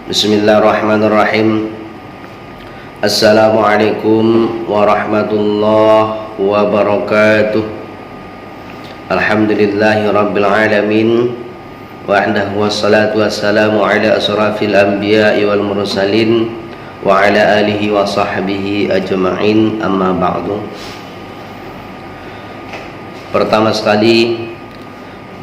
Bismillahirrahmanirrahim. Assalamualaikum warahmatullahi wabarakatuh. Alhamdulillahi rabbil alamin. Wahdahu wassalatu wassalamu ala asrafil anbiya'i wal mursalin wa ala alihi wa sahbihi ajma'in, amma ba'du. Pertama sekali,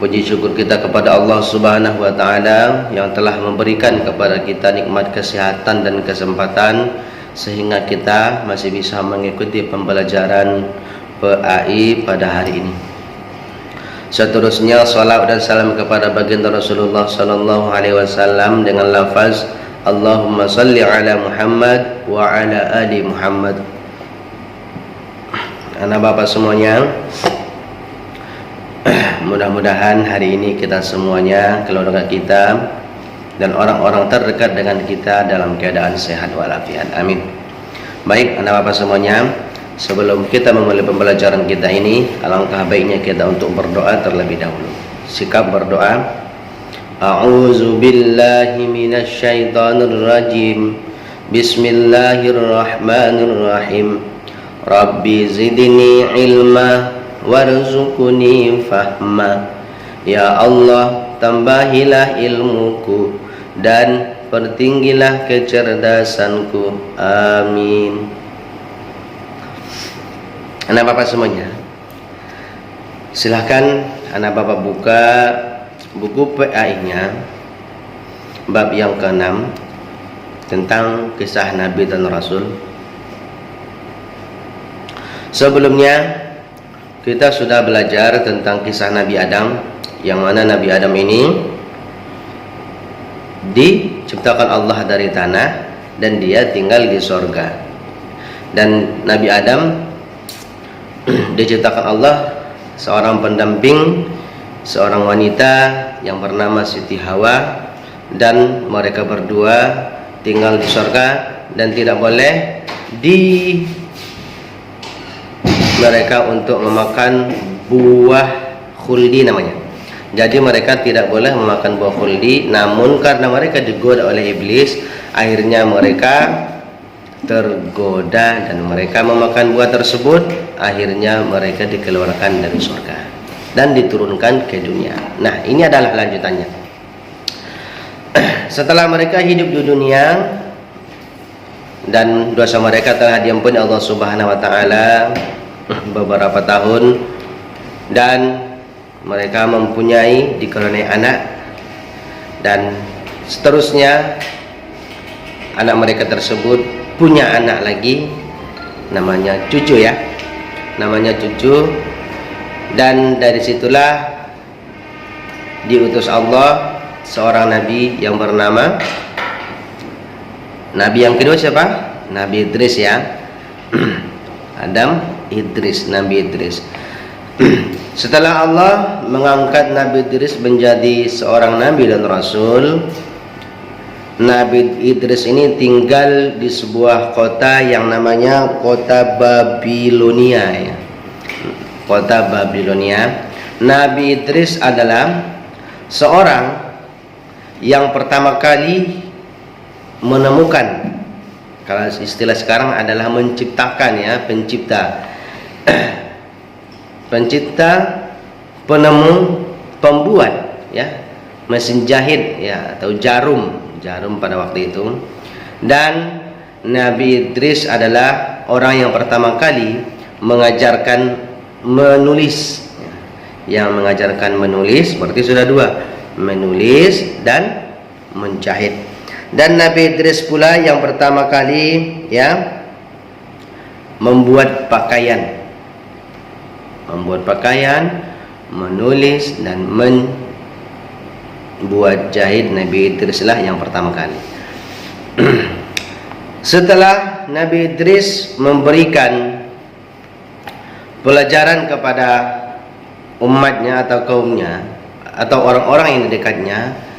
puji syukur kita kepada Allah Subhanahu wa Ta'ala yang telah memberikan kepada kita nikmat kesehatan dan kesempatan sehingga kita masih bisa mengikuti pembelajaran PAI pada hari ini. Seterusnya, salawat dan salam kepada baginda Rasulullah sallallahu alaihi wasallam dengan lafaz Allahumma salli ala Muhammad wa ala ali Muhammad. Anak bapak semuanya, mudah-mudahan hari ini kita semuanya, keluarga kita dan orang-orang terdekat dengan kita dalam keadaan sehat walafiat. Amin. Baik anak bapak semuanya, sebelum kita memulai pembelajaran kita ini, alangkah baiknya kita untuk berdoa terlebih dahulu. Sikap berdoa. A'udzu billahi minasyaitonir rajim. Bismillahirrahmanirrahim. Rabbi zidni ilma warzuqni fahma. Ya Allah, tambahilah ilmuku dan pertinggilah kecerdasanku. Amin. Anak bapak semuanya, silahkan anak bapak buka buku PAI-nya bab yang ke-6 tentang kisah Nabi dan Rasul. Sebelumnya kita sudah belajar tentang kisah Nabi Adam, yang mana Nabi Adam ini diciptakan Allah dari tanah dan dia tinggal di sorga. Dan Nabi Adam diciptakan Allah seorang pendamping, seorang wanita yang bernama Siti Hawa, dan mereka berdua tinggal di sorga dan tidak boleh mereka untuk memakan buah khuldi namanya. Jadi mereka tidak boleh memakan buah khuldi, namun karena mereka digoda oleh iblis, akhirnya mereka tergoda dan mereka memakan buah tersebut. Akhirnya mereka dikeluarkan dari surga dan diturunkan ke dunia. Nah, ini adalah lanjutannya. Setelah mereka hidup di dunia dan dosa mereka telah diampuni Allah Subhanahu wa Ta'ala beberapa tahun, dan mereka mempunyai dikaruniai anak, dan seterusnya anak mereka tersebut punya anak lagi, namanya cucu ya, namanya cucu. Dan dari situlah diutus Allah seorang nabi yang bernama nabi yang kedua siapa? Nabi Idris ya. Adam Idris, Nabi Idris. Setelah Allah mengangkat Nabi Idris menjadi seorang nabi dan rasul, Nabi Idris ini tinggal di sebuah kota yang namanya kota Babilonia ya. Kota Babilonia. Nabi Idris adalah seorang yang pertama kali menemukan, kalau istilah sekarang adalah menciptakan ya, pencipta, penemu, pembuat ya, mesin jahit ya, atau jarum pada waktu itu. Dan Nabi Idris adalah orang yang pertama kali mengajarkan menulis ya. Yang mengajarkan menulis berarti sudah dua, menulis dan menjahit. Dan Nabi Idris pula yang pertama kali ya membuat pakaian, menulis dan membuat jahit. Nabi Idris lah yang pertama kali. Setelah Nabi Idris memberikan pelajaran kepada umatnya atau kaumnya atau orang-orang yang di dekatnya,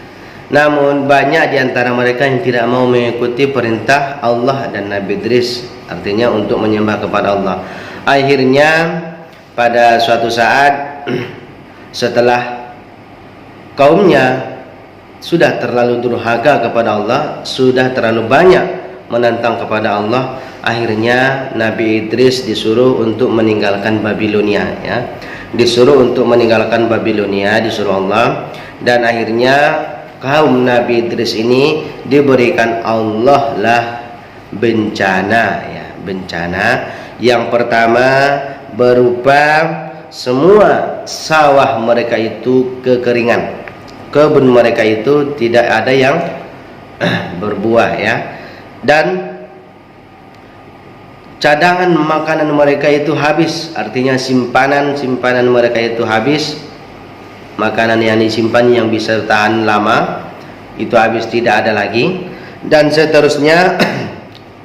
namun banyak di antara mereka yang tidak mau mengikuti perintah Allah dan Nabi Idris, artinya untuk menyembah kepada Allah. Akhirnya pada suatu saat setelah kaumnya sudah terlalu durhaka kepada Allah, sudah terlalu banyak menentang kepada Allah. Akhirnya Nabi Idris disuruh untuk meninggalkan Babilonia, ya. Disuruh untuk meninggalkan Babilonia, disuruh Allah. Dan akhirnya kaum Nabi Idris ini diberikan Allah lah bencana, ya, bencana. Yang pertama berupa semua sawah mereka itu kekeringan, kebun mereka itu tidak ada yang berbuah, ya. Dan cadangan makanan mereka itu habis, artinya simpanan mereka itu habis. Makanan yang disimpan yang bisa tahan lama itu habis, tidak ada lagi. Dan seterusnya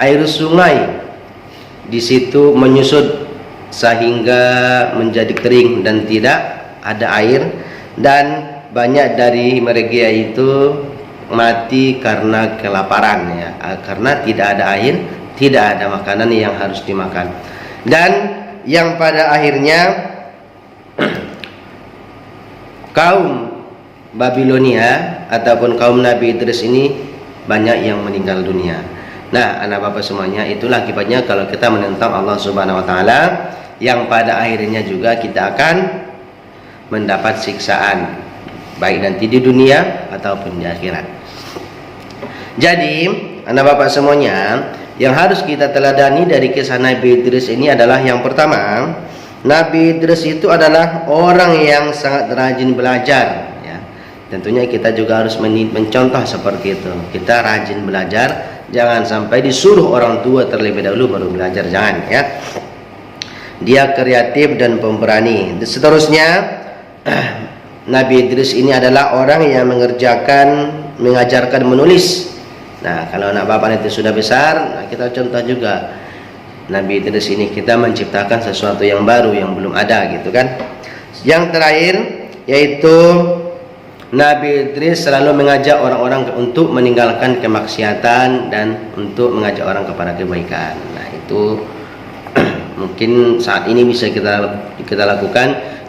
air sungai di situ menyusut sehingga menjadi kering dan tidak ada air. Dan banyak dari mereka itu mati karena kelaparan, ya, karena tidak ada air, tidak ada makanan yang harus dimakan. Dan yang pada akhirnya kaum Babilonia ataupun kaum Nabi Idris ini banyak yang meninggal dunia. Nah, anak bapak semuanya, itulah akibatnya kalau kita menentang Allah Subhanahu wa taala, yang pada akhirnya juga kita akan mendapat siksaan, baik nanti di dunia ataupun di akhirat. Jadi, anak bapak semuanya, yang harus kita teladani dari kisah Nabi Idris ini adalah yang pertama, Nabi Idris itu adalah orang yang sangat rajin belajar, ya. Tentunya kita juga harus mencontoh seperti itu. Kita rajin belajar, jangan sampai disuruh orang tua terlebih dahulu baru belajar, jangan, ya. Dia kreatif dan pemberani. Seterusnya Nabi Idris ini adalah orang yang mengajarkan menulis. Nah, kalau anak bapak itu sudah besar, nah kita contoh juga Nabi Idris ini, kita menciptakan sesuatu yang baru yang belum ada, gitu kan. Yang terakhir yaitu Nabi Idris selalu mengajak orang-orang untuk meninggalkan kemaksiatan dan untuk mengajak orang kepada kebaikan. Nah, itu mungkin saat ini bisa kita lakukan.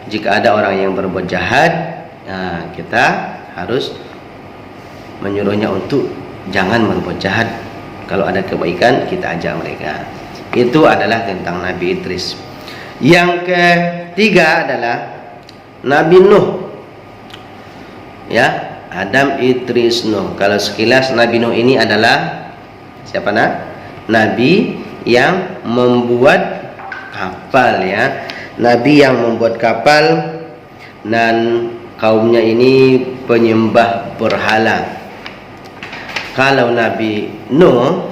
Jika ada orang yang berbuat jahat, nah, kita harus menyuruhnya untuk jangan berbuat jahat. Kalau ada kebaikan, kita ajak mereka. Itu adalah tentang Nabi Idris. Yang ketiga adalah Nabi Nuh, ya, Adam, Idris, Nuh. Kalau sekilas Nabi Nuh ini adalah siapa, nak? Nabi yang membuat kapal, ya. Nabi yang membuat kapal, dan kaumnya ini penyembah berhala. Kalau Nabi Nuh,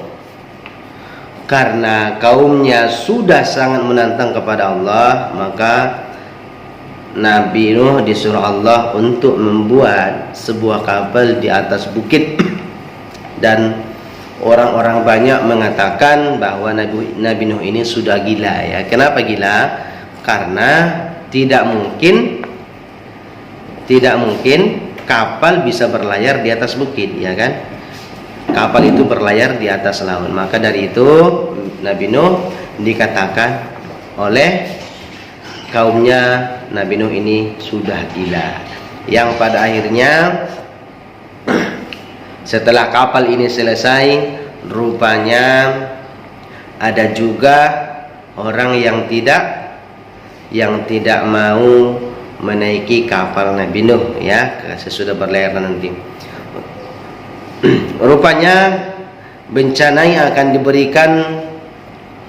karena kaumnya sudah sangat menantang kepada Allah, maka Nabi Nuh disuruh Allah untuk membuat sebuah kapal di atas bukit. Dan orang-orang banyak mengatakan bahwa Nabi Nuh ini sudah gila, ya. Kenapa gila? Karena tidak mungkin kapal bisa berlayar di atas bukit, ya kan? Kapal itu berlayar di atas laut. Maka dari itu Nabi Nuh dikatakan oleh kaumnya, Nabi Nuh ini sudah gila. Yang pada akhirnya setelah kapal ini selesai, rupanya ada juga orang yang tidak mau menaiki kapal Nabi Nuh, ya, sesudah berlayar nanti. Rupanya bencana yang akan diberikan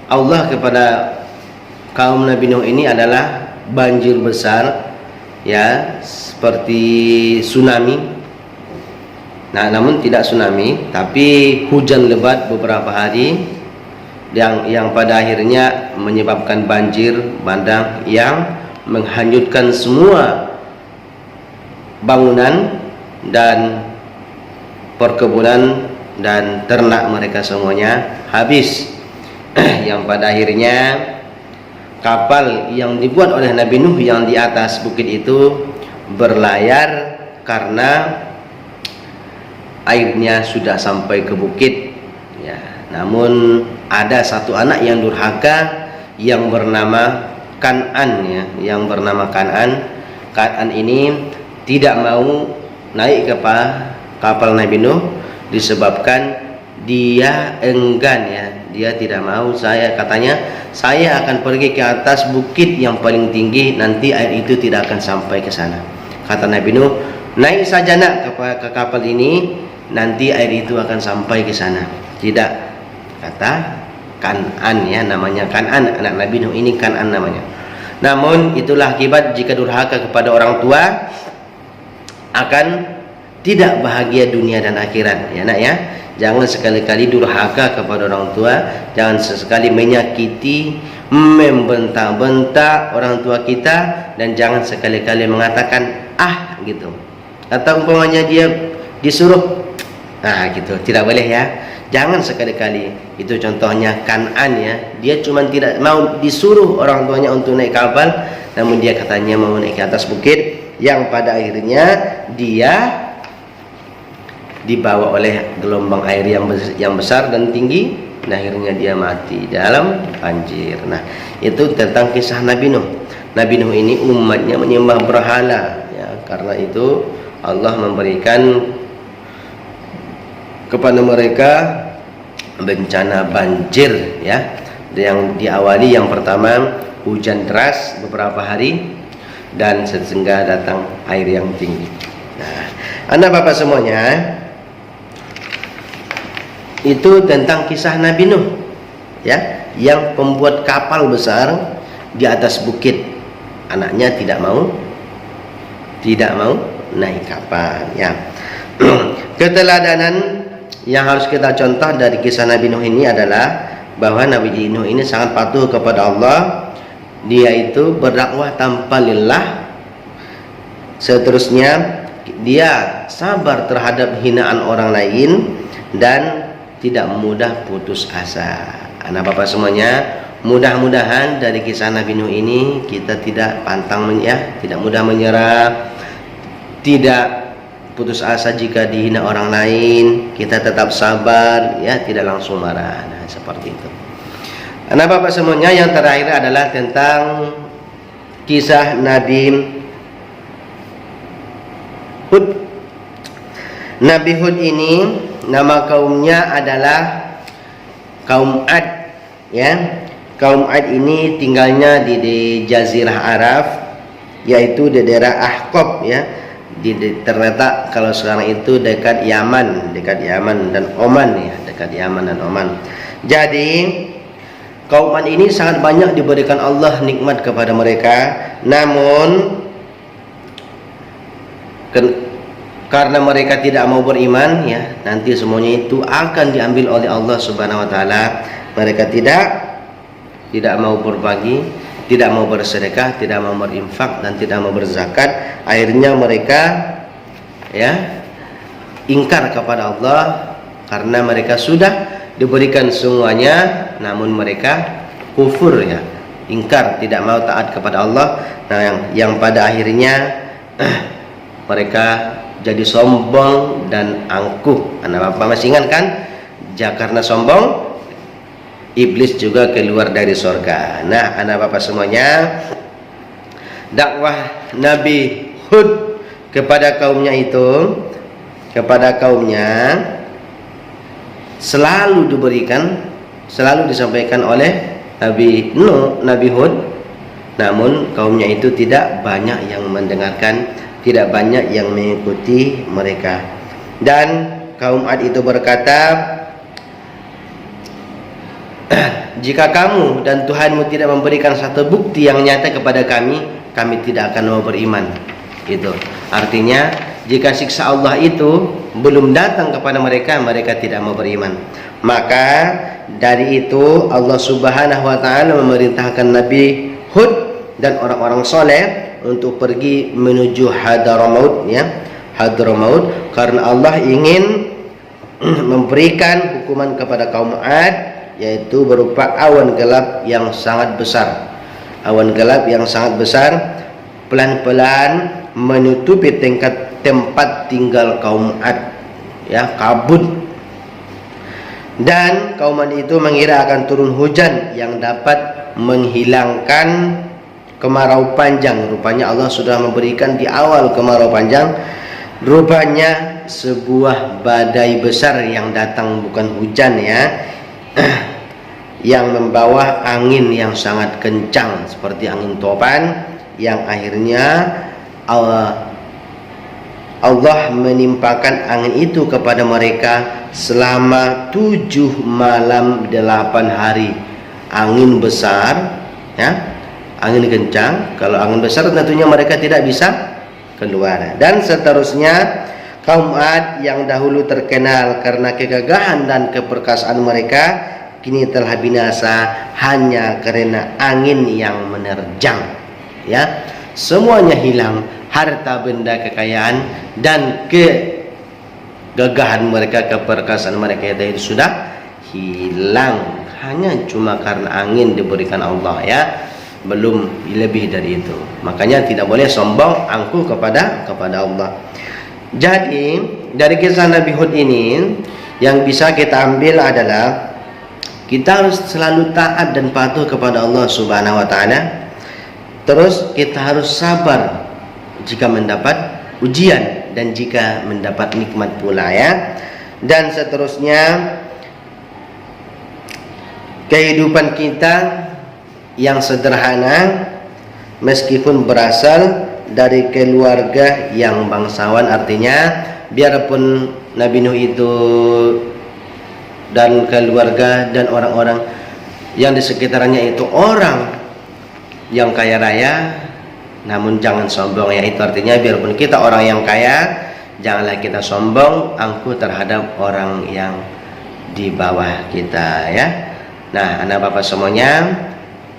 Allah kepada kaum Nabi Nuh ini adalah banjir besar, ya, seperti tsunami. Nah, namun tidak tsunami, tapi hujan lebat beberapa hari yang pada akhirnya menyebabkan banjir bandang yang menghanyutkan semua bangunan dan perkebunan dan ternak mereka semuanya habis. Yang pada akhirnya kapal yang dibuat oleh Nabi Nuh yang di atas bukit itu berlayar karena airnya sudah sampai ke bukit, ya. Namun ada satu anak yang durhaka yang bernama Kan'an, ya, yang bernama Kan'an. Kan'an ini tidak mau naik kapal Nabi Nuh disebabkan dia enggan, ya, dia tidak mau. Katanya saya akan pergi ke atas bukit yang paling tinggi, nanti air itu tidak akan sampai ke sana. Kata Nabi Nuh, naik saja nak ke kapal ini, nanti air itu akan sampai ke sana. Tidak, kata Kan'an, ya, namanya Kan'an, anak Nabi Nuh ini Kan'an namanya. Namun itulah akibat jika durhaka kepada orang tua, akan tidak bahagia dunia dan akhirat, ya nak, ya. Jangan sekali-kali durhaka kepada orang tua, jangan sesekali menyakiti, membentak-bentak orang tua kita, dan jangan sekali-kali mengatakan ah gitu. Atau umpamanya dia disuruh gitu, tidak boleh, ya. Jangan sekali-kali. Itu contohnya Kan'an, ya. Dia cuma tidak mau disuruh orang tuanya untuk naik kapal, namun dia katanya mau naik ke atas bukit, yang pada akhirnya dia dibawa oleh gelombang air yang besar dan tinggi, dan akhirnya dia mati dalam banjir. Nah, itu tentang kisah Nabi Nuh. Nabi Nuh ini umatnya menyembah berhala, ya. Karena itu Allah memberikan kepada mereka bencana banjir, ya. Yang diawali yang pertama hujan deras beberapa hari, dan sehingga datang air yang tinggi. Nah, anak bapak semuanya, itu tentang kisah Nabi Nuh, ya, yang pembuat kapal besar di atas bukit. Anaknya tidak mau naik kapal, ya. Keteladanan yang harus kita contoh dari kisah Nabi Nuh ini adalah bahwa Nabi Nuh ini sangat patuh kepada Allah. Dia itu berdakwah tanpa lelah. Seterusnya dia sabar terhadap hinaan orang lain dan tidak mudah putus asa. Anak bapak semuanya, mudah-mudahan dari kisah Nabi Nuh ini kita tidak pantang, ya, tidak mudah menyerah, tidak putus asa jika dihina orang lain, kita tetap sabar, ya, tidak langsung marah. Nah, seperti itu. Anak bapak semuanya, yang terakhir adalah tentang kisah Nabi Hud. Nabi Hud ini nama kaumnya adalah kaum Ad, ya. Kaum Ad ini tinggalnya di Jazirah Arab, yaitu di daerah Ahqab, ya. Terletak kalau sekarang itu dekat Yaman dan Oman, ya, dekat Yaman dan Oman. Jadi kaum Ad ini sangat banyak diberikan Allah nikmat kepada mereka, namun karena mereka tidak mau beriman, ya, nanti semuanya itu akan diambil oleh Allah Subhanahu wa taala. Mereka tidak mau berbagi, tidak mau bersedekah, tidak mau berinfak, dan tidak mau berzakat. Akhirnya mereka, ya, ingkar kepada Allah karena mereka sudah diberikan semuanya, namun mereka kufur, ya, ingkar, tidak mau taat kepada Allah. Nah, yang pada akhirnya mereka jadi sombong dan angkuh. Anak bapak masih ingat kan? Karena sombong, iblis juga keluar dari surga. Nah, anak bapak semuanya, dakwah Nabi Hud kepada kaumnya selalu disampaikan oleh Nabi Nuh, Nabi Hud. Namun kaumnya itu tidak banyak yang mendengarkan, tidak banyak yang mengikuti mereka. Dan kaum Ad itu berkata, jika kamu dan Tuhanmu tidak memberikan satu bukti yang nyata kepada kami tidak akan mau beriman. Itu artinya jika siksa Allah itu belum datang kepada mereka, mereka tidak mau beriman. Maka dari itu Allah Subhanahu wa taala memerintahkan Nabi Hud dan orang-orang soleh untuk pergi menuju Hadramaut, ya, Hadramaut, karena Allah ingin memberikan hukuman kepada kaum Ad, yaitu berupa awan gelap yang sangat besar. Awan gelap yang sangat besar pelan-pelan menutupi tempat tinggal kaum Ad, ya, kabut. Dan kaum Ad itu mengira akan turun hujan yang dapat menghilangkan kemarau panjang. Rupanya Allah sudah memberikan di awal kemarau panjang. Rupanya sebuah badai besar yang datang, bukan hujan ya, yang membawa angin yang sangat kencang seperti angin topan, yang akhirnya Allah menimpakan angin itu kepada mereka selama 7 malam 8 hari. Angin besar ya, angin kencang. Kalau angin besar tentunya mereka tidak bisa keluar. Dan seterusnya, kaum Ad yang dahulu terkenal karena kegagahan dan keperkasaan mereka, kini telah binasa hanya karena angin yang menerjang ya. Semuanya hilang, harta benda, kekayaan, dan kegagahan mereka, keperkasaan mereka itu sudah hilang, hanya cuma karena angin diberikan Allah ya, belum lebih dari itu. Makanya tidak boleh sombong, angkuh kepada Allah. Jadi dari kisah Nabi Hud ini yang bisa kita ambil adalah kita harus selalu taat dan patuh kepada Allah Subhanahu wa taala. Terus kita harus sabar jika mendapat ujian dan jika mendapat nikmat pula ya. Dan seterusnya, kehidupan kita yang sederhana meskipun berasal dari keluarga yang bangsawan, artinya biarpun Nabi Nuh itu dan keluarga dan orang-orang yang di sekitarnya itu orang yang kaya raya, namun jangan sombong ya. Itu artinya biarpun kita orang yang kaya, janganlah kita sombong, angkuh terhadap orang yang di bawah kita ya. Nah, anak bapak semuanya,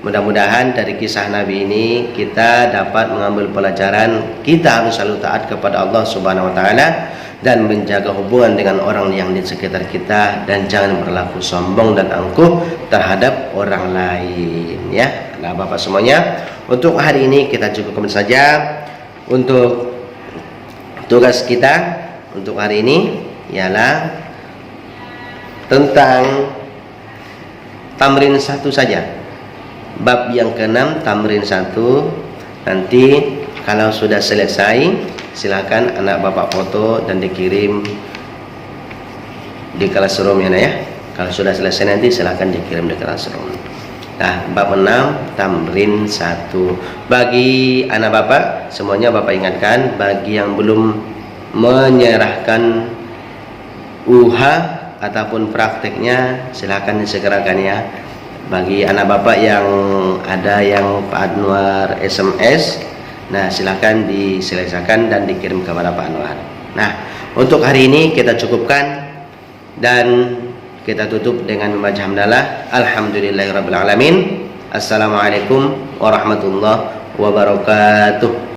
mudah-mudahan dari kisah Nabi ini kita dapat mengambil pelajaran. Kita harus selalu taat kepada Allah Subhanahu wa taala dan menjaga hubungan dengan orang yang di sekitar kita, dan jangan berlaku sombong dan angkuh terhadap orang lain ya. Nah, bapak semuanya, untuk hari ini kita cukupkan saja untuk tugas kita untuk hari ini, ialah tentang tamrin 1 saja, bab yang ke-6 tamrin 1. Nanti kalau sudah selesai, silakan anak bapak foto dan dikirim di classroom ya, ya. Kalau sudah selesai nanti silakan dikirim di classroom. Nah, bab 6 tamrin 1. Bagi anak bapak semuanya, bapak ingatkan, bagi yang belum menyerahkan UH ataupun prakteknya, silakan disegerakan ya. Bagi anak bapak yang ada yang Pak Anwar SMS, nah silakan diselesaikan dan dikirim kepada Pak Anwar. Nah, untuk hari ini kita cukupkan dan kita tutup dengan membaca hamdalah. Alhamdulillahirabbil alamin. Assalamualaikum warahmatullahi wabarakatuh.